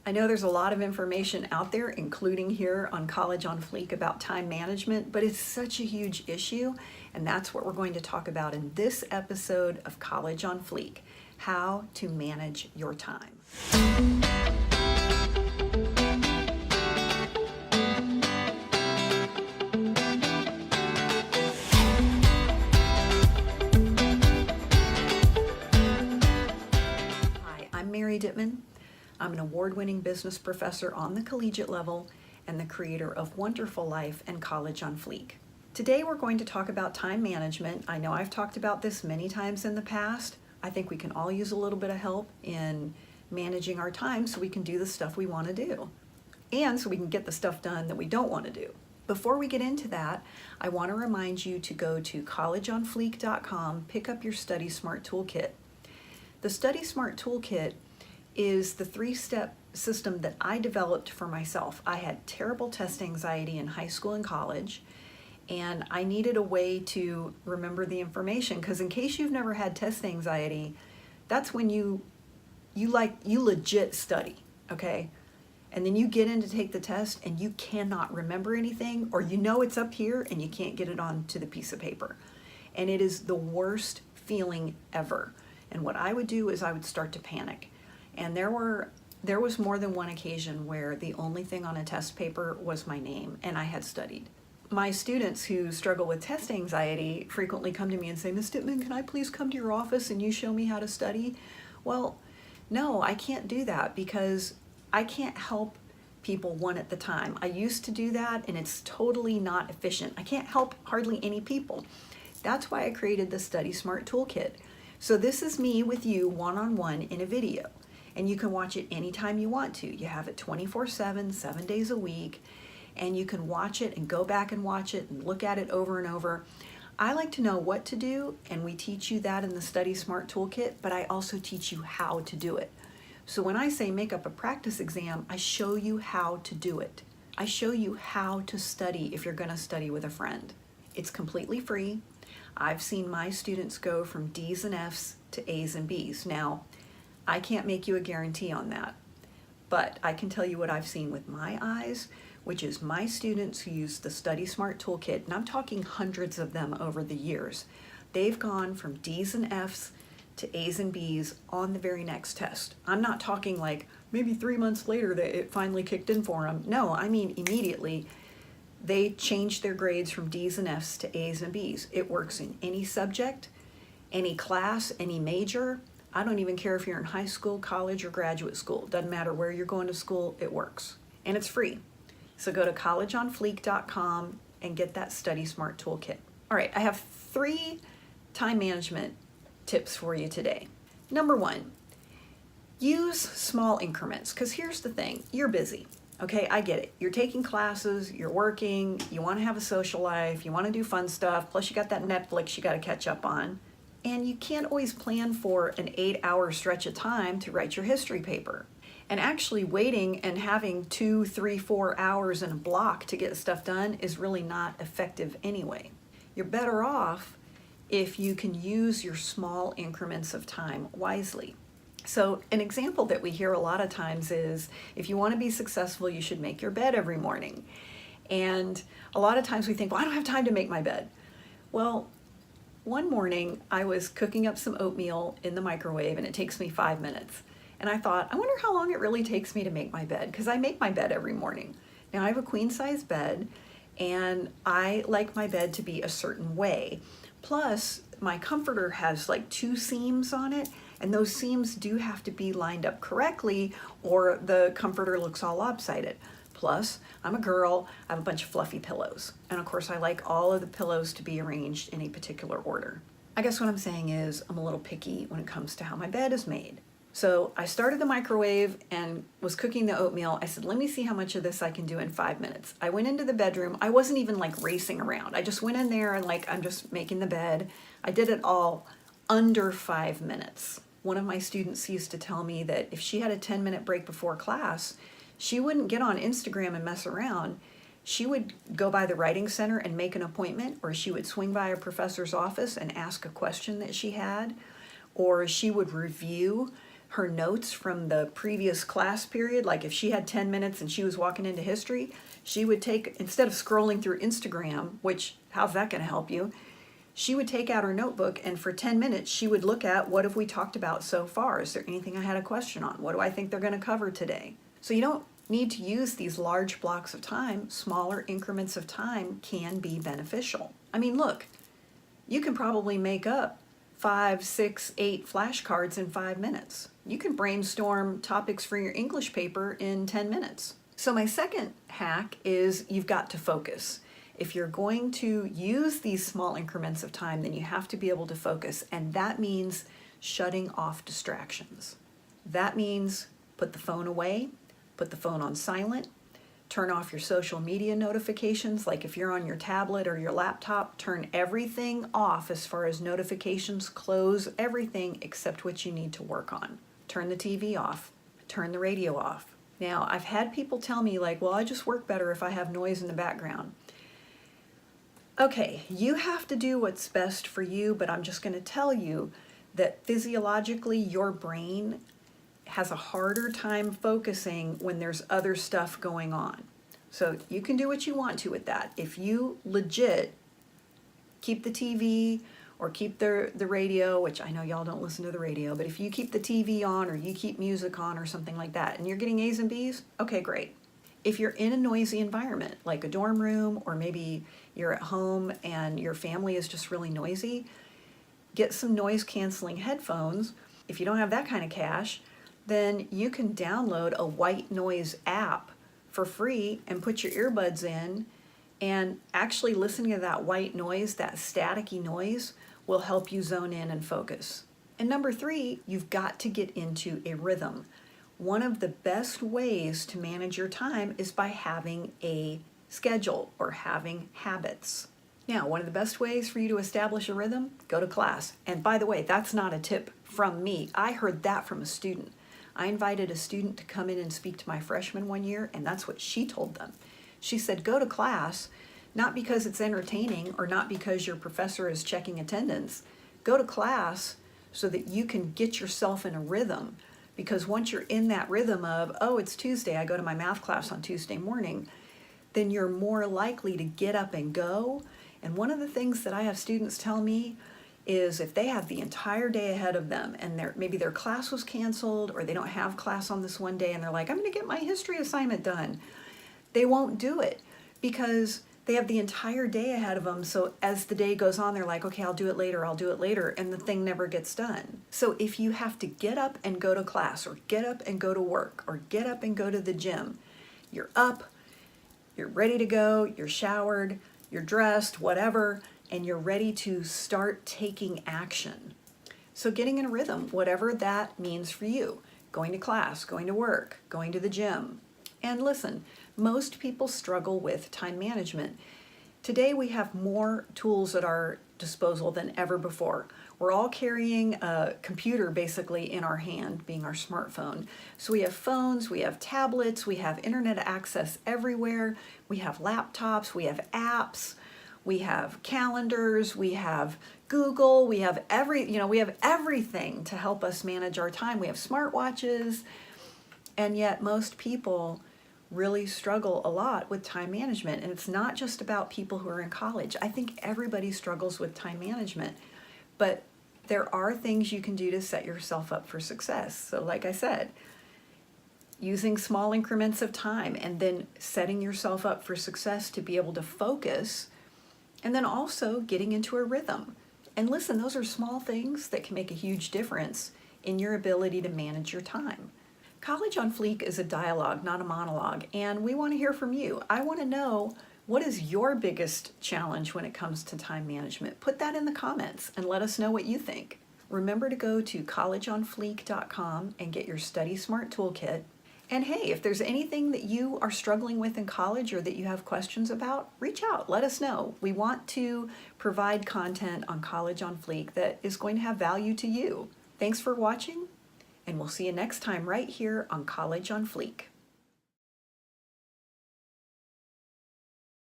I know there's a lot of information out there, including here on College on Fleek, about time management, but it's such a huge issue, and that's what we're going to talk about in this episode of College on Fleek: how to manage your time. Hi, I'm Mary Dittman. I'm an award-winning business professor on the collegiate level and the creator of Wonderful Life and College on Fleek. Today we're going to talk about time management. I know I've talked about this many times in the past. I think we can all use a little bit of help in managing our time so we can do the stuff we want to do, and so we can get the stuff done that we don't want to do. Before we get into that, I want to remind you to go to collegeonfleek.com, pick up your Study Smart Toolkit. The Study Smart Toolkit is the three-step system that I developed for myself. I had terrible test anxiety in high school and college, and I needed a way to remember the information, because in case you've never had test anxiety, that's when you legit study, okay? And then you get in to take the test and you cannot remember anything, or you know it's up here and you can't get it onto the piece of paper. And it is the worst feeling ever. And what I would do is I would start to panic. And there was more than one occasion where the only thing on a test paper was my name, and I had studied. My students who struggle with test anxiety frequently come to me and say, "Ms. Dittman, can I please come to your office and you show me how to study?" Well, no, I can't do that because I can't help people one at the time. I used to do that, and it's totally not efficient. I can't help hardly any people. That's why I created the Study Smart Toolkit. So this is me with you one-on-one in a video. And you can watch it anytime you want to. You have it 24/7, 7 days a week, and you can watch it and go back and watch it and look at it over and over. I like to know what to do, and we teach you that in the Study Smart Toolkit, but I also teach you how to do it. So when I say make up a practice exam, I show you how to do it. I show you how to study if you're going to study with a friend. It's completely free. I've seen my students go from D's and F's to A's and B's. Now, I can't make you a guarantee on that, but I can tell you what I've seen with my eyes, which is my students who use the Study Smart Toolkit, and I'm talking hundreds of them over the years. They've gone from D's and F's to A's and B's on the very next test. I'm not talking like maybe 3 months later that it finally kicked in for them. No, I mean immediately. They changed their grades from D's and F's to A's and B's. It works in any subject, any class, any major. I don't even care if you're in high school, college, or graduate school. Doesn't matter where you're going to school, it works. And it's free. So go to collegeonfleek.com and get that Study Smart Toolkit. All right, I have 3 time management tips for you today. Number 1, use small increments, because here's the thing, you're busy. Okay, I get it. You're taking classes, you're working, you want to have a social life, you want to do fun stuff, plus you got that Netflix you got to catch up on. And you can't always plan for an 8-hour stretch of time to write your history paper. And actually waiting and having 2, 3, 4 hours in a block to get stuff done is really not effective anyway. You're better off if you can use your small increments of time wisely. So an example that we hear a lot of times is, if you want to be successful, you should make your bed every morning. And a lot of times we think, well, I don't have time to make my bed. Well, one morning I was cooking up some oatmeal in the microwave, and it takes me 5 minutes. And I thought, I wonder how long it really takes me to make my bed, because I make my bed every morning. Now I have a queen size bed, and I like my bed to be a certain way. Plus, my comforter has like 2 seams on it, and those seams do have to be lined up correctly, or the comforter looks all lopsided. Plus, I'm a girl, I have a bunch of fluffy pillows. And of course, I like all of the pillows to be arranged in a particular order. I guess what I'm saying is I'm a little picky when it comes to how my bed is made. So I started the microwave and was cooking the oatmeal. I said, let me see how much of this I can do in 5 minutes. I went into the bedroom. I wasn't even like racing around. I just went in there and like, I'm just making the bed. I did it all under 5 minutes. One of my students used to tell me that if she had a 10-minute break before class, she wouldn't get on Instagram and mess around. She would go by the writing center and make an appointment, or she would swing by a professor's office and ask a question that she had, or she would review her notes from the previous class period. Like if she had 10 minutes and she was walking into history, she would take, instead of scrolling through Instagram, which how's that going to help you? She would take out her notebook and for 10 minutes she would look at, what have we talked about so far? Is there anything I had a question on? What do I think they're going to cover today? So you don't need to use these large blocks of time. Smaller increments of time can be beneficial. I mean, look, you can probably make up 5, 6, 8 flashcards in 5 minutes. You can brainstorm topics for your English paper in 10 minutes. So my second hack is you've got to focus. If you're going to use these small increments of time, then you have to be able to focus, and that means shutting off distractions. That means put the phone away, put the phone on silent, turn off your social media notifications, like if you're on your tablet or your laptop, turn everything off as far as notifications, close everything except what you need to work on. Turn the TV off, turn the radio off. Now, I've had people tell me like, well, I just work better if I have noise in the background. Okay, you have to do what's best for you, but I'm just going to tell you that physiologically your brain has a harder time focusing when there's other stuff going on. So you can do what you want to with that. If you legit keep the TV or keep the radio, which I know y'all don't listen to the radio, but if you keep the TV on or you keep music on or something like that and you're getting A's and B's, okay, great. If you're in a noisy environment, like a dorm room, or maybe you're at home and your family is just really noisy, get some noise canceling headphones. If you don't have that kind of cash, then you can download a white noise app for free and put your earbuds in, and actually listening to that white noise, that staticky noise, will help you zone in and focus. And number 3, you've got to get into a rhythm. One of the best ways to manage your time is by having a schedule or having habits. Now, one of the best ways for you to establish a rhythm, go to class. And by the way, that's not a tip from me. I heard that from a student. I invited a student to come in and speak to my freshman one year, and that's what she told them. She said, go to class, not because it's entertaining or not because your professor is checking attendance. Go to class so that you can get yourself in a rhythm. Because once you're in that rhythm of, oh, it's Tuesday, I go to my math class on Tuesday morning, then you're more likely to get up and go. And one of the things that I have students tell me is if they have the entire day ahead of them and maybe their class was canceled or they don't have class on this one day and they're like, I'm going to get my history assignment done, they won't do it because they have the entire day ahead of them. So as the day goes on, they're like, okay, I'll do it later, and the thing never gets done. So if you have to get up and go to class or get up and go to work or get up and go to the gym, you're up, you're ready to go, you're showered, you're dressed, whatever, and you're ready to start taking action. So getting in a rhythm, whatever that means for you, going to class, going to work, going to the gym. And listen, most people struggle with time management. Today we have more tools at our disposal than ever before. We're all carrying a computer basically in our hand, being our smartphone. So we have phones, we have tablets, we have internet access everywhere, we have laptops, we have apps, we have calendars, we have Google, we have everything to help us manage our time. We have smartwatches, and yet most people really struggle a lot with time management. And it's not just about people who are in college. I think everybody struggles with time management, but there are things you can do to set yourself up for success. So like I said, using small increments of time and then setting yourself up for success to be able to focus, and then also getting into a rhythm. And listen, those are small things that can make a huge difference in your ability to manage your time. College on Fleek is a dialogue, not a monologue, and we want to hear from you. I want to know, what is your biggest challenge when it comes to time management? Put that in the comments and let us know what you think. Remember to go to collegeonfleek.com and get your Study Smart Toolkit. And hey, if there's anything that you are struggling with in college or that you have questions about, reach out, let us know. We want to provide content on College on Fleek that is going to have value to you. Thanks for watching, and we'll see you next time right here on College on Fleek.